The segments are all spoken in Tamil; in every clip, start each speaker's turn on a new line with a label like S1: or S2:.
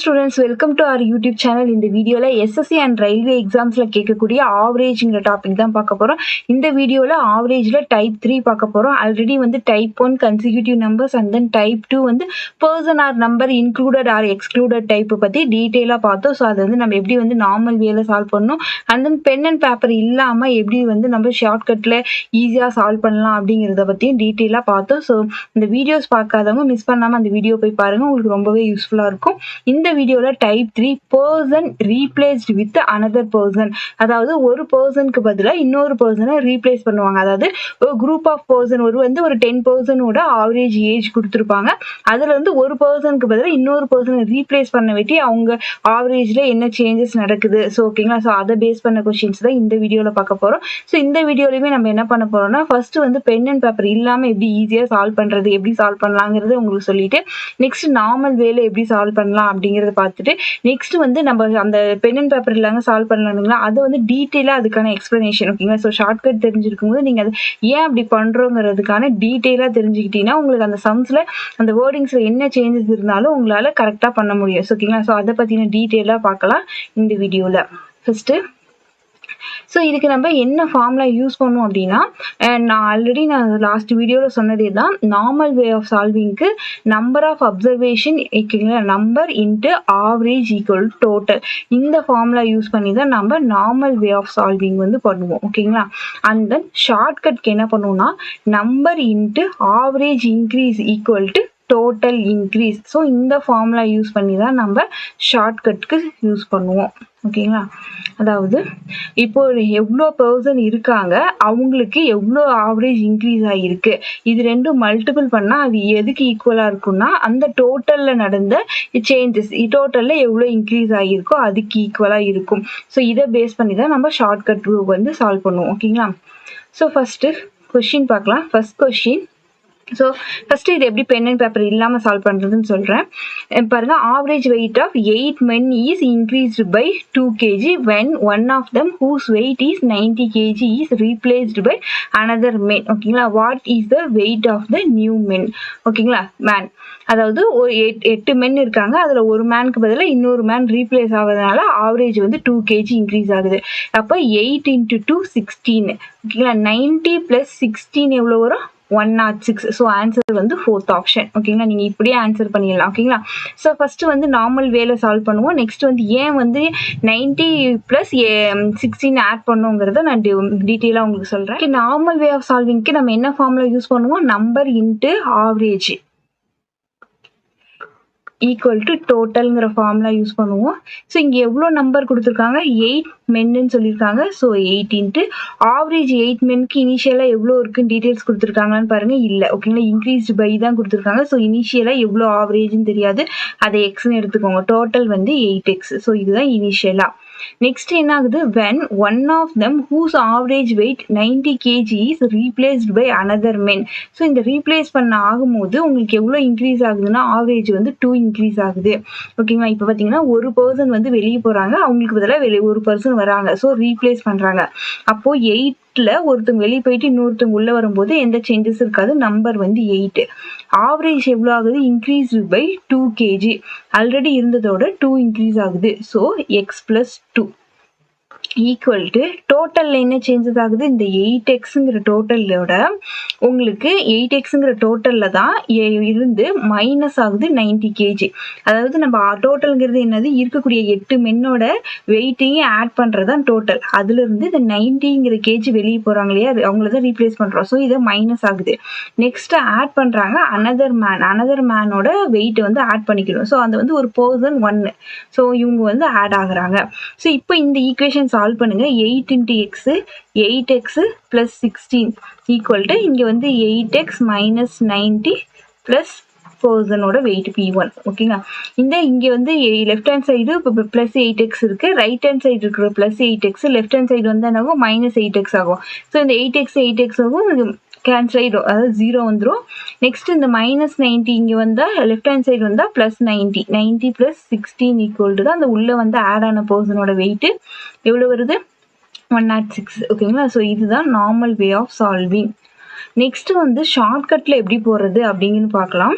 S1: students, welcome to our YouTube channel. In the video la SSC and Railway Exams la கேட்கக்கூடிய average ங்கற டாபிக் தான் பார்க்க போறோம். இந்த வீடியோல average ல type 3 பார்க்க போறோம். ஆல்ரெடி வந்து type 1 consecutive numbers and then type 2 வந்து person or number included or excluded type பத்தி டீடைலா பார்த்தோம். சோ அது வந்து நம்ம எப்படி வந்து நார்மல் வேல சால்வ் பண்ணனும் and then pen and paper இல்லாம எப்படி வந்து நம்ம ஷார்ட்கட்ல ஈஸியா சால்வ் பண்ணலாம் அப்படிங்கறத பத்தி டீடைலா பார்த்தோம். சோ இந்த வீடியோஸ் பார்க்காதவங்க மிஸ் பண்ணாம அந்த வீடியோ போய் பாருங்க, உங்களுக்கு ரொம்பவே யூஸ்ஃபுல்லா இருக்கும். இந்த வீடியோல type 3 person replaced with another person, அதாவது ஒரு பர்சனுக்கு பதிலா இன்னொரு பர்சனை ரீப்ளேஸ் பண்ணுவாங்க. அதாவது ஒரு குரூப் ஆஃப் பர்சன் ஒரு 10 பர்சனோட ஆவரேஜ் ஏஜ் கொடுத்துருப்பாங்க. அதுல இருந்து ஒரு பர்சனுக்கு பதிலா இன்னொரு பர்சனை ரீப்ளேஸ் பண்ண வேண்டி அவங்க ஆவரேஜ்ல என்ன சேஞ்சஸ் நடக்குது. ஸோ ஓகேங்களா, ஸோ அதை பேஸ் பண்ண கொஸ்டின்ஸ் தான் இந்த வீடியோல பார்க்க போறோம். ஸோ இந்த வீடியோலயுமே நம்ம என்ன பண்ண போறோம்னா, ஃபர்ஸ்ட் வந்து பென் அண்ட் பேப்பர் இல்லாம எப்படி ஈஸியா சால்வ் பண்றது, எப்படி சால்வ் பண்ணலாங்கிறது உங்களுக்கு சொல்லிட்டு, நெக்ஸ்ட் நார்மல் வேல எப்படி சால்வ் பண்ணலாம் அப்படிங்கறத பார்த்துட்டு, நெக்ஸ்ட் வந்து நம்ம அந்த பென் அண்ட் பேப்பர் இல்லாம சால்வ் பண்ணலாம்ங்களா, அதை வந்து டீடைலா அதுக்கான எக்ஸ்பிளனேஷன். ஓகேங்களா, ஸோ ஷார்ட்கட் தெரிஞ்சிருக்கும் போது நீங்க அது ஏன் அப்படி பண்றோங்கிறதுக்கான டீடைலா தெரிஞ்சுக்கிட்டீங்கன்னா உங்களுக்கு அந்த சம்ஸ்ல அந்த வேர்டிங்ஸ்ல என்ன சேஞ்சஸ் இருந்தாலும் உங்களால கரெக்டா பண்ண முடியும். ஓகேங்களா, ஸோ அதை பத்தின டீடைலா பார்க்கலாம் இந்த வீடியோல. ஃபர்ஸ்ட் ஸோ இதுக்கு நம்ம என்ன ஃபார்முலா யூஸ் பண்ணுவோம் அப்படின்னா, நான் லாஸ்ட் வீடியோவில் சொன்னதே தான், நார்மல் வே ஆஃப் சால்விங்க்கு number of observation number into average equal total, இந்த ஃபார்முலா யூஸ் பண்ணி தான் நம்ம நார்மல் வே ஆஃப் சால்விங் வந்து பண்ணுவோம். ஓகேங்களா, அண்ட் தென் ஷார்ட்கட்க்கு என்ன பண்ணுவோம்னா, number into average increase equal to total increase. So இந்த ஃபார்முலா யூஸ் பண்ணி தான் நம்ம ஷார்ட்கட்க்கு யூஸ் பண்ணுவோம். ஓகேங்களா, அதாவது இப்போ எவ்வளோ பர்சன் இருக்காங்க, அவங்களுக்கு எவ்வளோ ஆவரேஜ் இன்க்ரீஸ் ஆகிருக்கு, இது ரெண்டும் மல்டிபிள் பண்ணால் அது எதுக்கு ஈக்குவலாக இருக்கும்னா, அந்த டோட்டலில் நடந்த சேஞ்சஸ், டோட்டலில் எவ்வளோ இன்க்ரீஸ் ஆகியிருக்கோ அதுக்கு ஈக்குவலாக இருக்கும். ஸோ இதை பேஸ் பண்ணி தான் நம்ம ஷார்ட்கட் வந்து சால்வ் பண்ணுவோம். ஓகேங்களா, ஸோ ஃபஸ்ட்டு கொஷின் பார்க்கலாம். ஃபர்ஸ்ட் கொஷின், ஸோ ஃபர்ஸ்ட் இது எப்படி பென் அண்ட் பேப்பர் இல்லாமல் சால்வ் பண்ணுறதுன்னு சொல்கிறேன். பாருங்க, average weight of 8 men is increased by 2 kg when one of them whose weight is 90 kg is replaced by another man. ஓகேங்களா, what is the weight of the new men? ஓகேங்களா, மேன், அதாவது ஒரு 8 men இருக்காங்க, அதில் ஒரு மேனுக்கு பதிலாக இன்னொரு மேன் ரீப்ளேஸ் ஆகுறதுனால ஆவரேஜ் வந்து 2 kg இன்க்ரீஸ் ஆகுது. அப்போ 8 × 2 16. ஓகேங்களா, 90 + 16 எவ்வளோ வரும்? 106. ஸோ ஆன்சர் வந்து 4th ஆப்ஷன். ஓகேங்களா, நீங்கள் இப்படியே ஆன்சர் பண்ணிடலாம். ஓகேங்களா, ஸோ ஃபர்ஸ்ட் வந்து நார்மல் வேல சால்வ் பண்ணுவோம். நெக்ஸ்ட் வந்து ஏன் வந்து 90 + 16 ஆட் பண்ணுங்கிறத நான் டீட்டெயிலாக உங்களுக்கு சொல்கிறேன். நார்மல் வே ஆஃப் சால்விங்க்கு நம்ம என்ன ஃபார்முலா யூஸ் பண்ணுவோம்? Number into average equal to டோட்டல்ங்கிற ஃபார்முலா யூஸ் பண்ணுவோம். ஸோ இங்கே எவ்வளோ நம்பர் கொடுத்துருக்காங்க? 8 மென்னு சொல்லியிருக்காங்க. ஸோ 8 இன்ட்டு ஆவரேஜ் 8 மென்க்கு இனிஷியலாக எவ்வளோ இருக்குன்னு டீட்டெயில்ஸ் கொடுத்துருக்காங்களான்னு பாருங்கள். இல்லை. ஓகேங்களா, இன்க்ரீஸ்டு பை தான் கொடுத்துருக்காங்க. ஸோ இனிஷியலாக எவ்வளோ ஆவரேஜ்னு தெரியாது, அதை எக்ஸ்ன்னு எடுத்துக்கோங்க. டோட்டல் வந்து 8x. ஸோ இதுதான் இனிஷியலாக. நெக்ஸ்ட் என்ன ஆகுது? when one of them whose average weight 90 kg is replaced by another man. So இந்த ரீப்ளேஸ் பண்ண ஆகும்போது உங்களுக்கு எவ்வளோ இன்க்ரீஸ் ஆகுதுன்னா, ஆவரேஜ் வந்து 2 இன்க்ரீஸ் ஆகுது. ஓகேங்களா, இப்போ பார்த்தீங்கன்னா ஒரு பர்சன் வந்து வெளியே போகிறாங்க, அவங்களுக்கு பதிலாக ஒரு பர்சன் வராங்க. ஸோ ரீப்ளேஸ் பண்ணுறாங்க. அப்போது 8ல் ஒருத்தவங்க வெளியே போயிட்டு இன்னொருத்தவங்க உள்ளே வரும்போது எந்த சேஞ்சஸ் இருக்காது, நம்பர் வந்து 8. ஆவரேஜ் எவ்வளோ ஆகுது? Increase by 2 kg. ஆல்ரெடி இருந்ததோட 2 இன்க்ரீஸ் ஆகுது. ஸோ x + 2 ஈக்குவல் டு டோட்டலில் என்ன சேஞ்சஸ் ஆகுது? இந்த 8xங்கிற டோட்டலோட உங்களுக்கு 8xங்கிற டோட்டலில் தான் இருந்து மைனஸ் ஆகுது 90 kg. அதாவது நம்ம டோட்டலுங்கிறது என்னது? இருக்கக்கூடிய 8 மென்னோட வெயிட்டையும் ஆட் பண்ணுறது தான் டோட்டல். அதுலேருந்து இந்த 90ங்கிற கேஜி வெளியே போகிறாங்க இல்லையா, அவங்கள தான் ரீப்ளேஸ் பண்ணுறோம். ஸோ இதை மைனஸ் ஆகுது. நெக்ஸ்ட் ஆட் பண்ணுறாங்க அனதர் மேனோட வெயிட்டை வந்து ஆட் பண்ணிக்கணும். ஸோ அது வந்து ஒரு பர்சன் 1. ஸோ இவங்க வந்து ஆட் ஆகுறாங்க. ஸோ இப்போ இந்த ஈக்குவேஷன் சால்வ் பண்ணுங்க. 8 × x 8x + 16 ஈக்குவல் டு இங்கே வந்து 8x - 90 ப்ளஸ் பர்சனோட வெயிட் P1. ஓகேங்களா, இந்த இங்கே வந்து லெஃப்ட் ஹேண்ட் சைடு இப்போ +8x இருக்கு, ரைட் ஹேண்ட் சைடு இருக்கிற +8x, லெஃப்ட் ஹேண்ட் சைடு வந்து என்ன ஆகும்? -8x ஆகும். ஸோ இந்த 8x ஆகும் கேன்சல் ஆகிடும், அதாவது 0 வந்துடும். நெக்ஸ்ட் இந்த -90 இங்கே வந்தால் லெஃப்ட் ஹேண்ட் சைடு வந்தால் +90 90 + 16 ஈக்குவல் டு தான் அந்த உள்ளே வந்து ஆட் ஆன பர்சனோட வெயிட்டு எவ்வளோ வருது? 106. ஓகேங்களா, ஸோ இதுதான் normal way of solving. Next வந்து ஷார்ட்கட்டில் எப்படி போடுறது அப்படிங்கன்னு பார்க்கலாம்.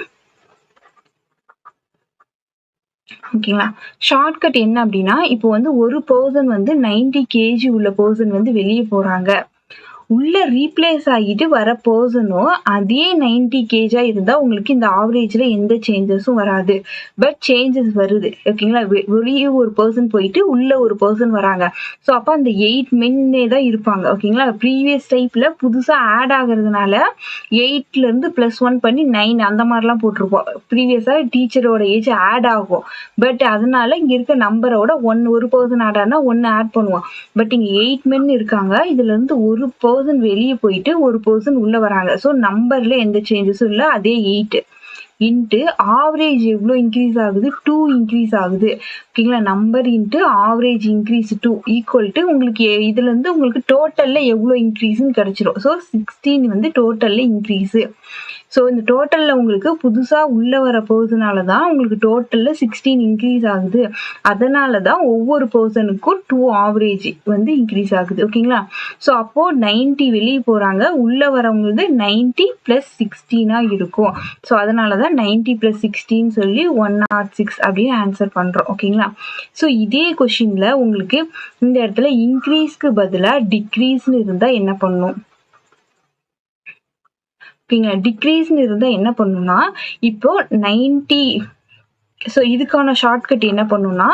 S1: ஓகேங்களா. ஷார்ட்கட் என்ன அப்படின்னா, இப்போ வந்து ஒரு பர்சன் வந்து 90 kg உள்ள பர்சன் வந்து வெளியே போறாங்க. உள்ள ரீப்ளேஸ் ஆகிட்டு வர பர்சனும் அதே 90 kg இருந்தா உங்களுக்கு இந்த ஆவரேஜ்ல எந்த சேஞ்சஸும் வராது. பட் சேஞ்சஸ் வருது. ஓகேங்களா. வெளியே ஒரு பர்சன் போயிட்டு உள்ள ஒரு பர்சன் வராங்க. ஸோ அப்ப அந்த 8 மென்னே தான் இருப்பாங்க. ஓகேங்களா. ப்ரீவியஸ் டைப்ல புதுசா ஆட் ஆகுறதுனால 8ல இருந்து +1 பண்ணி 9 அந்த மாதிரிலாம் போட்டிருப்போம். ப்ரீவியஸா டீச்சரோட ஏஜ் ஆட் ஆகும். பட் அதனால இங்க இருக்க நம்பரோட ஒரு பர்சன் ஆட் ஆனா 1 ஆட் பண்ணுவோம். பட் இங்க 8 மென் இருக்காங்க. இதுல இருந்து ஒரு பர்சன் வெளியே போயிட்டு ஒரு பர்சன் உள்ள வராங்க. ஸோ நம்பர்ல எந்த சேஞ்சஸும் இல்ல. அதே 8 இன்ட்டு ஆவரேஜ் எவ்வளோ இன்க்ரீஸ் ஆகுது, 2 இன்க்ரீஸ் ஆகுது. ஓகேங்களா. Number into average increase 2 equal to உங்களுக்கு இதுல இருந்து உங்களுக்கு டோட்டல்ல எவ்வளோ இன்க்ரீஸ்ன்னு கிடைச்சிரும். ஸோ 16 வந்து டோட்டல்ல இன்க்ரீஸ். ஸோ இந்த டோட்டல்ல உங்களுக்கு புதுசா உள்ள வர பர்சனால தான் உங்களுக்கு டோட்டல்ல 16 இன்க்ரீஸ் ஆகுது. அதனால தான் ஒவ்வொரு பர்சனுக்கும் 2 ஆவரேஜ் வந்து இன்க்ரீஸ் ஆகுது. ஓகேங்களா. ஸோ அப்போ 90 வெளியே போறாங்க. உள்ள வரவங்களுக்கு 90 + 16 இருக்கும். ஸோ அதனால தான் 90 + 16 சொல்லி 106 அப்படின்னு ஆன்சர் பண்றோம். ஓகேங்களா. ஸோ இதே கொஸ்டின்ல உங்களுக்கு இந்த இடத்துல இன்க்ரீஸ்க்கு பதிலா டிக்ரீஸ்னு இருந்தா என்ன பண்ணும்? ஓகேங்களா. டிக்ரீஸ்னு இருந்தா என்ன பண்ணும்னா, இப்போ 90 ஸோ இதுக்கான ஷார்ட்கட் என்ன பண்ணும்னா,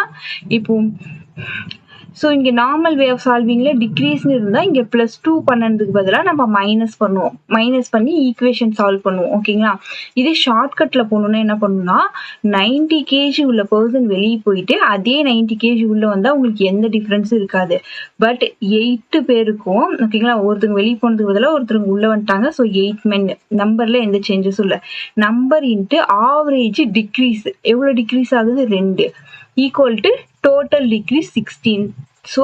S1: இப்போ ஸோ இங்க நார்மல் வே ஆஃப் சால்விங்ல டிக்ரீஸ்னு இருந்தா இங்க +2 பண்ணதுக்கு பதிலா நம்ம மைனஸ் பண்ணுவோம். மைனஸ் பண்ணி ஈக்குவேஷன் சால்வ் பண்ணுவோம். ஓகேங்களா. இதே ஷார்ட்கட்ல போகணும்னா என்ன பண்ணணும்னா, 90 kg உள்ள பர்சன் வெளியே போயிட்டு அதே 90 kg உள்ள வந்தா உங்களுக்கு எந்த டிஃபரன்ஸும் இருக்காது. பட் 8 பேருக்கும் ஓகேங்களா, ஒருத்தங்க வெளியே போனதுக்கு பதிலா ஒருத்தருக்கு உள்ள வந்துட்டாங்க. ஸோ 8 மென் நம்பர்ல எந்த சேஞ்சஸும் இல்லை. நம்பர் இன்ட்டு ஆவரேஜ் டிக்ரீஸ் எவ்வளோ டிக்ரீஸ் ஆகுது, 2 equal to total decrease 16. So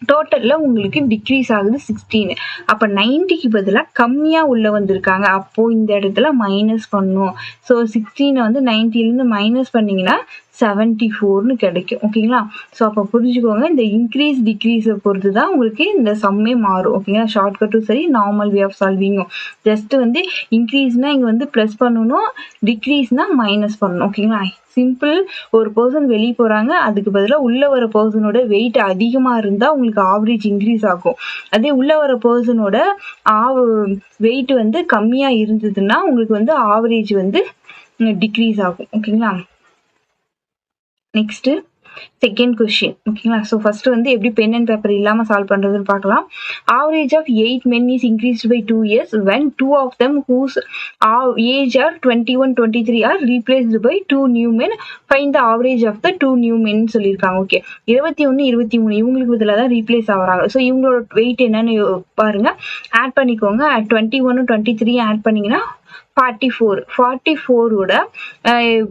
S1: டோட்டல்ல உங்களுக்கு டிக்ரீஸ் ஆகுது 16. அப்ப 90க்கு பதிலா கம்மியா உள்ள வந்திருக்காங்க. அப்போ இந்த இடத்துல மைனஸ் பண்ணும். ஸோ 16 வந்து 90ல இருந்து மைனஸ் பண்ணீங்கன்னா 74ன்னு கிடைக்கும். ஓகேங்களா. ஸோ அப்போ புரிஞ்சுக்கோங்க, இந்த இன்க்ரீஸ் டிக்ரீஸை பொறுத்து தான் உங்களுக்கு இந்த சம்மே மாறும். ஓகேங்களா. ஷார்ட்கட்டும் சரி, நார்மல் வே ஆஃப் சால்விங்கும். ஜஸ்ட் வந்து இன்க்ரீஸ்னா இங்க வந்து ப்ளஸ் பண்ணணும், டிக்ரீஸ்னா மைனஸ் பண்ணணும். ஓகேங்களா. சிம்பிள். ஒரு பர்சன் வெளியே போறாங்க, அதுக்கு பதிலாக உள்ள வர பர்சனோட வெயிட் அதிகமா இருந்தா உங்களுக்கு ஆவரேஜ் இன்க்ரீஸ் ஆகும். அதே உள்ள வர பர்சனோட வெயிட் வந்து கம்மியா இருந்ததுன்னா உங்களுக்கு வந்து ஆவரேஜ் வந்து டிக்ரீஸ் ஆகும். ஓகேங்களா. Next second question. ஓகேங்களா. ஸோ ஃபர்ஸ்ட் வந்து எப்படி பென் அண்ட் பேப்பர் இல்லாம சால்வ் பண்றதுன்னு பார்க்கலாம். Average of 8 men is increased by 2 years when 2 of them whose age are 21, 23 are replaced by 2 new men. Find the average of the 2 new men சொல்லியிருக்காங்க. ஓகே. 21, 23 இவங்களுக்கு பதிலாக தான் ரீப்ளேஸ் ஆகுறாங்க. ஸோ இவங்களோட வெயிட் என்னன்னு பாருங்க, ஆட் பண்ணிக்கோங்க. 21, 23 ஆட் பண்ணீங்கன்னா 44ஓட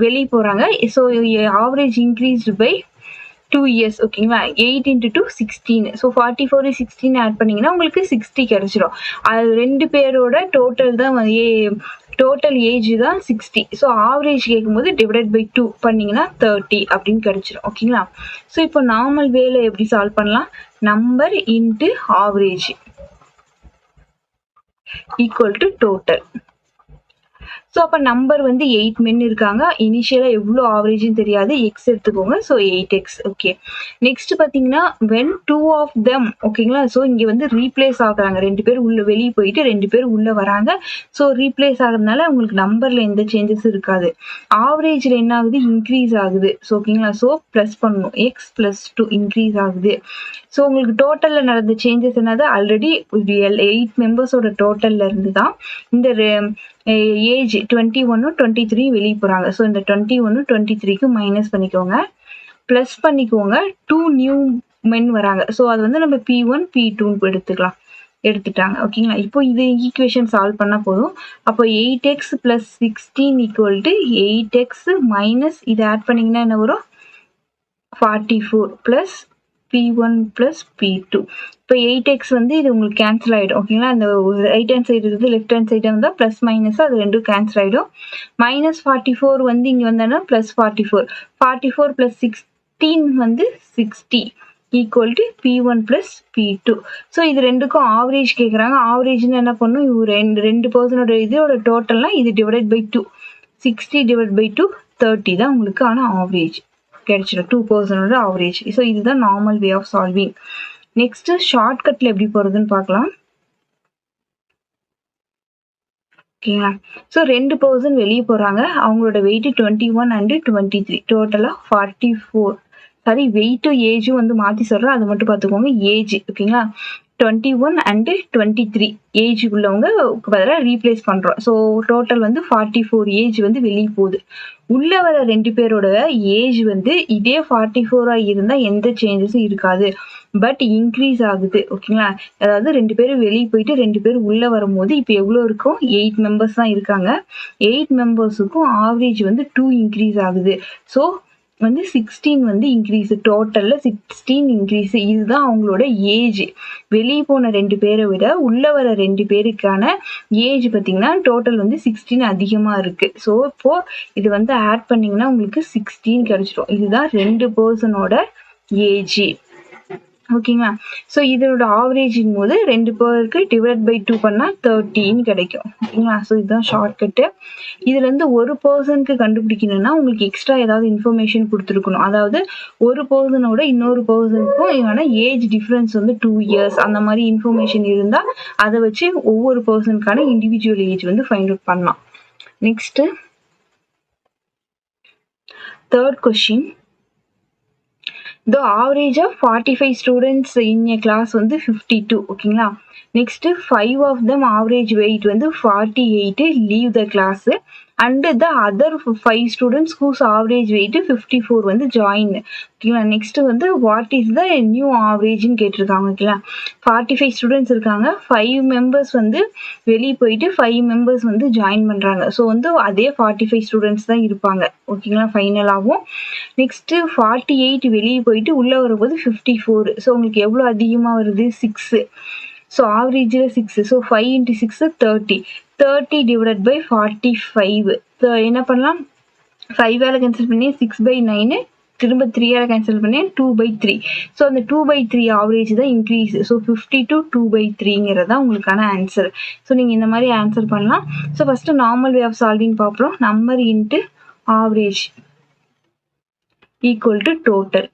S1: வெளியே போறாங்க. So average increased by 2 years. ஓகேங்களா. 8 × 2 16. ஸோ 44 16 ஆட் பண்ணீங்கன்னா உங்களுக்கு 60 கிடைச்சிடும். அது 2 பேரோட டோட்டல் தான் டோட்டல் ஏஜ் தான் 60. ஸோ ஆவரேஜ் கேட்கும்போது டிவைடட் பை 2 பண்ணீங்கன்னா 30 அப்படின்னு கிடைச்சிடும். ஓகேங்களா. ஸோ இப்போ நார்மல் வேல எப்படி சால்வ் பண்ணலாம், number into average equal to total. So அப்போ நம்பர் வந்து 8 men இருக்காங்க. இனிஷியலாக எவ்வளோ ஆவரேஜ்னு தெரியாது, எக்ஸ் எடுத்துக்கோங்க. So 8x. ஓகே. நெக்ஸ்ட் பார்த்தீங்கன்னா வென் 2 of them. ஓகேங்களா. ஸோ இங்கே வந்து ரீப்ளேஸ் ஆகுறாங்க. 2 பேர் உள்ள வெளியே போயிட்டு 2 பேர் உள்ள வராங்க. ஸோ ரீப்ளேஸ் ஆகுறதுனால உங்களுக்கு நம்பர்ல எந்த சேஞ்சஸ் இருக்காது. ஆவரேஜ்ல என்ன ஆகுது, இன்க்ரீஸ் ஆகுது. ஸோ ஓகேங்களா. ஸோ ப்ளஸ் பண்ணணும், x + 2 இன்க்ரீஸ் ஆகுது. ஸோ உங்களுக்கு டோட்டல்ல நடந்த சேஞ்சஸ் என்னது, ஆல்ரெடி 8 மெம்பர்ஸோட டோட்டல்ல இருந்து தான் இந்த ஏஜ் 21, 23 வெளியே போறாங்க. ஸோ இந்த 21, 23க்கு மைனஸ் பண்ணிக்கோங்க, பிளஸ் பண்ணிக்கோங்க, 2 நியூ மென் வராங்க. ஸோ அது வந்து நம்ம P1, P2 எடுத்துட்டாங்க. ஓகேங்களா. இப்போ இது ஈக்குவேஷன் சால்வ் பண்ணா போதும். அப்போ 8x + 16 = 8x மைனஸ் இதை ஆட் பண்ணீங்கன்னா என்ன வரும், 44 + P1 + P2. இப்போ 8x வந்து இது உங்களுக்கு கேன்சல் ஆகிடும். ஓகேங்களா. அந்த ரைட் ஹேண்ட் சைடு இருக்குது, லெஃப்ட் ஹேண்ட் சைடு வந்தால் ப்ளஸ் மைனஸ் அது ரெண்டும் கேன்சல் ஆகிடும். -44 வந்து இங்கே வந்தோன்னா +44. 44 + 16 வந்து 60 = P1 + P2. ஸோ இது ரெண்டுக்கும் ஆவரேஜ் கேட்குறாங்க. ஆவரேஜ்னு என்ன பண்ணும், இவர் ரெண்டு பர்சனோட இதோட டோட்டல்னா இது டிவைடட் பை 2. 60 / 2 30 தான் உங்களுக்கு ஆன ஆவரேஜ். கிடைச்சிடும் 2% ஆவரேஜ். ஸோ இதுதான் normal way of solving. Next ஷார்ட்கட்ல எப்படி போறதுன்னு பார்க்கலாம். ஓகேங்களா. ஸோ 2 பர்சன் வெளியே போறாங்க. அவங்களோட வெயிட் 21 and 23, டோட்டலா 44. சாரி, வெயிட்டும் ஏஜும் வந்து மாத்தி சொல்றேன், அது மட்டும் பார்த்துக்கோங்க. ஏஜ் ஓகேங்களா, 21 and 23 ஏஜ் உள்ளவங்க பதிலாக ரீப்ளேஸ் பண்றோம். ஸோ டோட்டல் வந்து 44 ஏஜ் வந்து வெளியே போகுது. உள்ள வர 2 பேரோட ஏஜ் வந்து இதே 44 இருந்தா எந்த சேஞ்சஸும் இருக்காது, பட் இன்க்ரீஸ் ஆகுது. ஓகேங்களா, அதாவது 2 பேரும் வெளியே போயிட்டு 2 பேரும் உள்ள வரும்போது இப்போ எவ்வளோ இருக்கும், 8 மெம்பர்ஸ் தான் இருக்காங்க. 8 மெம்பர்ஸுக்கும் ஆவரேஜ் வந்து 2 இன்க்ரீஸ் ஆகுது. ஸோ வந்து 16 வந்து இன்க்ரீஸ், டோட்டல்ல 16 இன்க்ரீஸ். இதுதான் அவங்களோட ஏஜ். வெளியே போன 2 பேரை விட உள்ள வர 2 பேருக்கான ஏஜ் பார்த்தீங்கன்னா டோட்டல் வந்து 16 அதிகமா இருக்கு. ஸோ இப்போ இது வந்து ஆட் பண்ணீங்கன்னா உங்களுக்கு 16 கிடைச்சிடும். இதுதான் 2 பர்சனோட ஏஜ். ஓகேங்களா. ஸோ இதோட ஆவரேஜிங் போது 2 பேருக்கு டிவைட் பை 2 பண்ணால் 13 கிடைக்கும். ஓகேங்களா. ஸோ இதுதான் ஷார்ட்கட்டு. இதுலேருந்து ஒரு பர்சனுக்கு கண்டுபிடிக்கணும்னா உங்களுக்கு எக்ஸ்ட்ரா ஏதாவது இன்ஃபர்மேஷன் கொடுத்துருக்கணும். அதாவது ஒரு பர்சனோட இன்னொரு பர்சனுக்கும் இவன ஏஜ் டிஃப்ரென்ஸ் வந்து 2 years அந்த மாதிரி இன்ஃபர்மேஷன் இருந்தால் அதை வச்சு ஒவ்வொரு பர்சனுக்கான இண்டிவிஜுவல் ஏஜ் வந்து ஃபைண்ட் அவுட் பண்ணலாம். Next third question. The average of 45 students in a class வந்து 52. ஓகேங்களா. Next 5 of them average weight வந்து 48 leave the class and the other 5 students whose average weight 54 வந்து join. ஓகேங்களா. நெக்ஸ்ட் வந்து வாட் இஸ் த நியூ ஆவரேஜ்னு கேட்டிருக்காங்க. ஓகேங்களா. 45 ஸ்டூடெண்ட்ஸ் இருக்காங்க, 5 மெம்பர்ஸ் வந்து வெளியே போயிட்டு 5 மெம்பர்ஸ் வந்து ஜாயின் பண்றாங்க. ஸோ வந்து அதே 45 ஸ்டூடெண்ட்ஸ் தான் இருப்பாங்க. ஓகேங்களா, ஃபைனலாகவும். நெக்ஸ்ட் 48 வெளியே போயிட்டு உள்ள வரும்போது 54. ஸோ உங்களுக்கு எவ்வளோ அதிகமாக வருது, 6. ஸோ ஆவரேஜில் 6. So 5 into 6 30. 30 divide by 45. என்ன பண்ணலாம், 5 கேன்சல் பண்ணி 6/9, திரும்ப 3 கேன்சல் பண்ணி 2/3. ஸோ அந்த 2/3 ஆவரேஜ் தான் இன்க்ரீஸ். ஸோ 50 to 2/3ங்கிறது தான் உங்களுக்கான ஆன்சர். ஸோ நீங்கள் இந்த மாதிரி ஆன்சர் பண்ணலாம். So first normal way of solving பார்ப்போம். Number into average equal to total.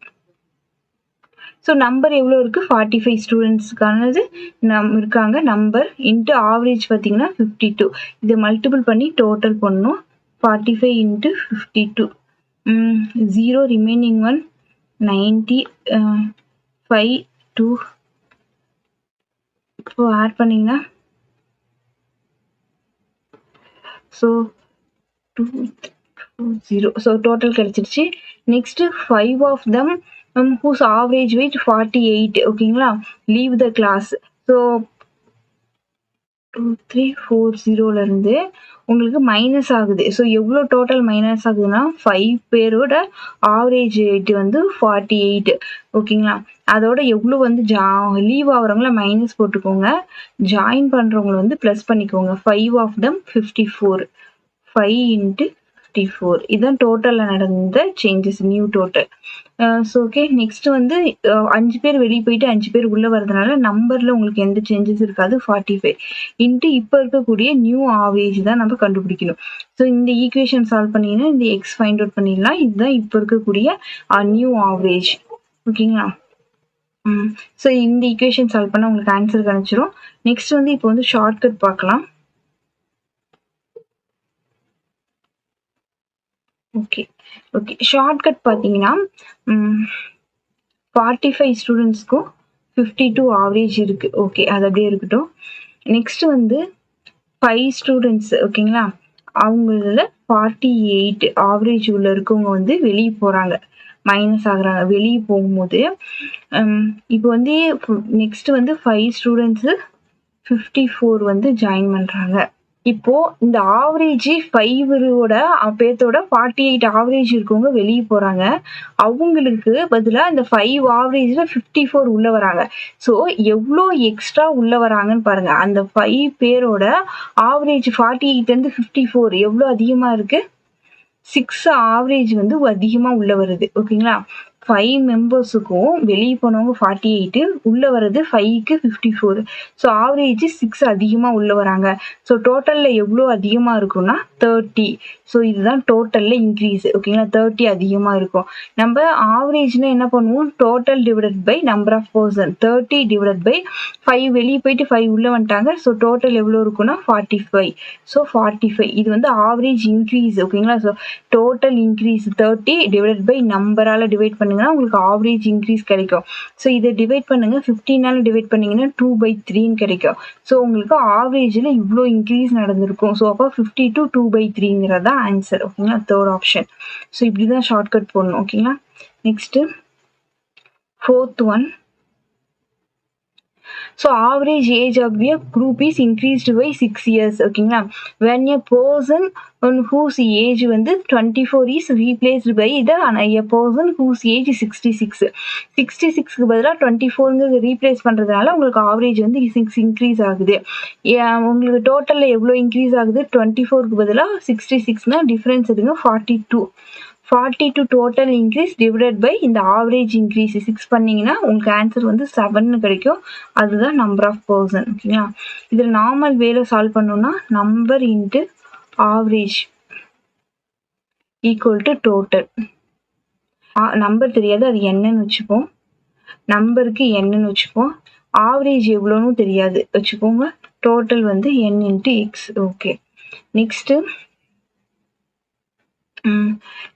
S1: So number எவ்வளோ இருக்குது, 45 ஸ்டூடெண்ட்ஸ்க்கானது இருக்காங்க. நம்பர் இன்ட்டு ஆவரேஜ் பார்த்தீங்கன்னா 52. இதை மல்டிபிள் பண்ணி டோட்டல் பண்ணணும். 45 into 52, 0 ரிமைனிங் 1, 90, 5, 2. இப்போ ஆட் பண்ணிங்கன்னா ஸோ 2, 0. ஸோ டோட்டல் கிடைச்சிருச்சு. Next 5 of them whose average weight 48. ஓகேங்களா, leave the class. ஸோ 2, 3, 4, 0ல இருந்து உங்களுக்கு மைனஸ் ஆகுது. ஸோ எவ்வளோ டோட்டல் மைனஸ் ஆகுதுன்னா 5 பேரோட ஆவரேஜ் ரேட் வந்து 48. ஓகேங்களா, அதோட எவ்வளோ வந்து லீவ் ஆகிறவங்கள மைனஸ் போட்டுக்கோங்க, ஜாயின் பண்ணுறவங்கள வந்து ப்ளஸ் பண்ணிக்கோங்க. 5 of them 54. 5 into 54. இதுதான் டோட்டலில் நடந்த changes, new total. So okay. Next வந்து 5 பேர் வெளியே போயிட்டு 5 பேர் உள்ள வரதுனால நம்பர்ல உங்களுக்கு எந்த சேஞ்சஸ் இருக்காது. 45 இன்ட்டு இப்போ இருக்கக்கூடிய நியூ ஆவரேஜ் தான் நம்ம கண்டுபிடிக்கணும். ஸோ இந்த ஈக்குவேஷன் சால்வ் பண்ணீங்கன்னா இந்த எக்ஸ் ஃபைண்ட் அவுட் பண்ணிடலாம். இதுதான் இப்போ இருக்கக்கூடிய நியூ ஆவரேஜ். ஓகேங்களா. ஸோ இந்த ஈக்குவேஷன் சால்வ் பண்ணால் உங்களுக்கு ஆன்சர் கிடைச்சிரும். நெக்ஸ்ட் வந்து இப்போ வந்து ஷார்ட்கட் பார்க்கலாம். Okay okay. ஷார்ட்கட் பார்த்தீங்கன்னா 45 ஸ்டூடெண்ட்ஸ்க்கும் 52 ஆவரேஜ் இருக்கு. ஓகே, அது அப்படியே இருக்கட்டும். நெக்ஸ்ட் வந்து 5 ஸ்டூடெண்ட்ஸ் ஓகேங்களா, அவங்கள 48 ஆவரேஜ் உள்ள இருக்கவங்க வந்து வெளியே போறாங்க, மைனஸ் ஆகுறாங்க. வெளியே போகும்போது இப்போ வந்து நெக்ஸ்ட் வந்து 5 ஸ்டூடெண்ட்ஸு 54 வந்து ஜாயின் பண்றாங்க. இப்போ இந்த ஆவரேஜ் 5ஓட பேர்த்தோட 48 ஆவரேஜ் இருக்கவங்க வெளியே போறாங்க. அவங்களுக்கு பதிலாக இந்த 5 ஆவரேஜ்ல 54 உள்ள வராங்க. ஸோ எவ்வளோ எக்ஸ்ட்ரா உள்ள வராங்கன்னு பாருங்க. அந்த 5 பேரோட ஆவரேஜ் 48 இருந்து 54 எவ்வளோ அதிகமா இருக்கு, 6 ஆவரேஜ் வந்து அதிகமா உள்ள வருது. ஓகேங்களா, 5 மெம்பர்ஸுக்கும் வெளியே போனவங்க 48, உள்ள வர்றது 5க்கு 54. ஸோ ஆவரேஜ் 6 அதிகமாக உள்ள வராங்க. ஸோ டோட்டலில் எவ்வளோ அதிகமாக இருக்கும்னா 30. ஸோ இதுதான் டோட்டலில் இன்க்ரீஸ். ஓகேங்களா, 30 அதிகமாக இருக்கும். நம்ம ஆவரேஜ்னா என்ன பண்ணுவோம், total divided by number of person. 30 divided by 5 வெளியே போயிட்டு 5 உள்ள வந்துட்டாங்க. ஸோ டோட்டல் எவ்வளோ இருக்குன்னா 45. ஸோ 45 இது வந்து ஆவரேஜ் இன்க்ரீஸ். ஓகேங்களா, so total increase 30 divided by நம்பரால் டிவைட் பண்ணுங்கன்னா உங்களுக்கு ஆவரேஜ் இன்க்ரீஸ் கிடைக்கும். ஸோ இதை டிவைட் பண்ணுங்க, 15ஆல் டிவைட் பண்ணீங்கன்னா 2/3 கிடைக்கும். ஸோ உங்களுக்கு ஆவரேஜில் இவ்வளோ இன்க்ரீஸ் நடந்திருக்கும். ஸோ அப்போ 52 2/3ங்கிறதா ஆன்சர். ஓகேங்களா, தேர்ட் ஆப்ஷன். ஸோ இப்படி தான் ஷார்ட்கட் போடணும். ஓகேங்களா, next 4th one. So average age of a group is increased by 6 years. ஓகேங்களா, when a person on whose age வந்து 24 is replaced by a person whose age is 66. 66க்கு பதிலாக 24ங்கிறது ரீப்ளேஸ் பண்ணுறதுனால உங்களுக்கு ஆவரேஜ் வந்து 6 இன்க்ரீஸ் ஆகுது. உங்களுக்கு டோட்டலில் எவ்வளோ இன்க்ரீஸ் ஆகுது, 24க்கு பதிலாக 66னா டிஃப்ரென்ஸ் எடுங்க 42. 42 டோட்டல் இன்க்ரீஸ் டிவைடட் பை இந்த ஆவரேஜ் இன்க்ரீஸ் 6 பண்ணிங்கன்னா உங்களுக்கு ஆன்சர் வந்து 7 கிடைக்கும். அதுதான் நம்பர் ஆஃப் பர்சன். ஓகேங்களா, இதில் நார்மல் வேலை சால்வ் பண்ணோம்னா number into average equal to total. Number தெரியாது, அது என்னன்னு வச்சுப்போம். நம்பருக்கு என்னன்னு வச்சுப்போம். ஆவரேஜ் எவ்வளோன்னு தெரியாது வச்சுக்கோங்க. டோட்டல் வந்து n into x. Okay, next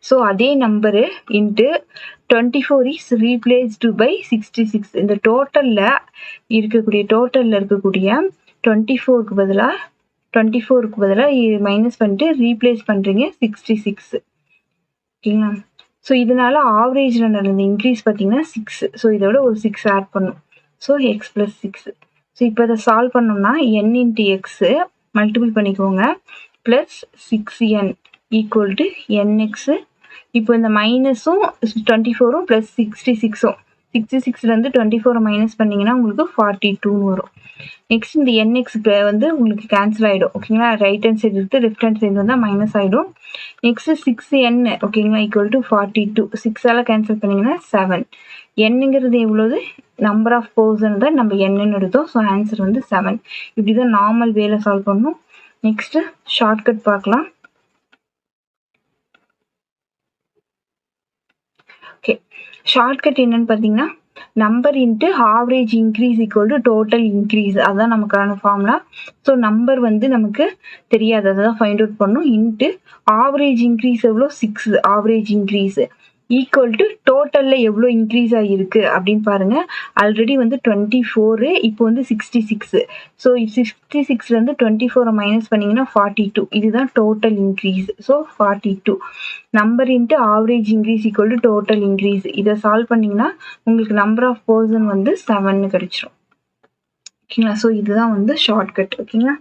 S1: so அதே number into 24 is replaced by 66. இந்த டோட்டலில் இருக்கக்கூடிய 24க்கு பதிலாக மைனஸ் பண்ணிட்டு ரீப்ளேஸ் பண்ணுறீங்க 66. ஓகேங்களா, ஸோ இதனால ஆவரேஜில் நடந்த இன்க்ரீஸ் பார்த்தீங்கன்னா 6. ஸோ இதோட ஒரு 6 ஆட் பண்ணும். So X plus 6. ஸோ இப்போ இதை சால்வ் பண்ணோம்னா n இன்ட்டு எக்ஸு மல்டிபிள் பண்ணிக்கோங்க plus 6n equal to nx. இப்போ இந்த மைனஸும் 24ம் ப்ளஸ் 66ம் 66லேருந்து 24 மைனஸ் பண்ணிங்கன்னா உங்களுக்கு 42ன்னு வரும். நெக்ஸ்ட் இந்த nx வந்து உங்களுக்கு கேன்சல் ஆகிடும். ஓகேங்களா, ரைட் ஹேண்ட் சைடு இருக்குது, லெஃப்ட் ஹேண்ட் சைடு வந்தால் மைனஸ் ஆகிடும். நெக்ஸ்ட்டு 6n ஓகேங்களா ஈக்குவல் டு 42. 6ஆல் கேன்சல் பண்ணிங்கன்னா 7. என்னங்கிறது எவ்வளோது, நம்பர் ஆஃப் பர்சன் தான் நம்ம என்னன்னு எடுத்தோம். ஸோ ஆன்சர் வந்து 7. இப்படி தான் நார்மல் வேலை சால்வ் பண்ணணும். நெக்ஸ்ட்டு ஷார்ட்கட் பார்க்கலாம். ஓகே, ஷார்ட்கட் என்னன்னு பார்த்தீங்கன்னா number into average increase equal to total increase. அதுதான் நமக்கான ஃபார்முலா. ஸோ நம்பர் வந்து நமக்கு தெரியாது, அதை தான் ஃபைண்ட் அவுட் பண்ணணும். இன்ட்டு ஆவரேஜ் இன்க்ரீஸ் எவ்வளோ 6 ஆவரேஜ் இன்க்ரீஸ் ஈக்குவல் டு டோட்டலில் எவ்வளோ இன்க்ரீஸ் ஆகிருக்கு அப்படின்னு பாருங்கள். ஆல்ரெடி வந்து 24, இப்போ வந்து 66. ஸோ 66லேருந்து 24 மைனஸ் பண்ணிங்கன்னா 42. இதுதான் total increase. So 42 number into average increase equal to total increase. இதை சால்வ் பண்ணிங்கன்னா உங்களுக்கு நம்பர் ஆஃப் பர்சன் வந்து 7 கிடைச்சிரும். ஓகேங்களா, ஸோ இதுதான் வந்து ஷார்ட்கட். ஓகேங்களா,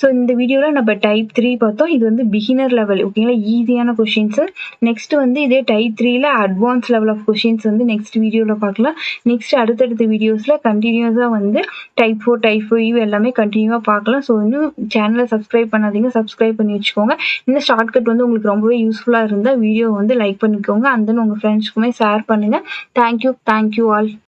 S1: ஸோ இந்த வீடியோவில் நம்ம டைப் 3 பார்த்தோம். இது வந்து பிகினர் லெவல். ஓகேங்களா, ஈஸியான கொஷின்ஸு. நெக்ஸ்ட் வந்து இதே டைப் 3ல அட்வான்ஸ் லெவல் ஆஃப் கொஷின்ஸ் வந்து நெக்ஸ்ட் வீடியோவில் பார்க்கலாம். நெக்ஸ்ட் அடுத்தடுத்த வீடியோஸில் கண்டினியூஸாக வந்து டைப் 4 டைப் 5 எல்லாமே கண்டினியூவாக பார்க்கலாம். ஸோ இன்னும் சேனலை சப்ஸ்கிரைப் பண்ணாதீங்க, சப்ஸ்கிரைப் பண்ணி வச்சுக்கோங்க. இந்த ஷார்ட்கட் வந்து உங்களுக்கு ரொம்பவே யூஸ்ஃபுல்லாக இருந்தால் வீடியோ வந்து லைக் பண்ணிக்கோங்க. அண்ட் தென் உங்கள் ஃப்ரெண்ட்ஸ்க்குமே ஷேர் பண்ணுங்கள். Thank you all.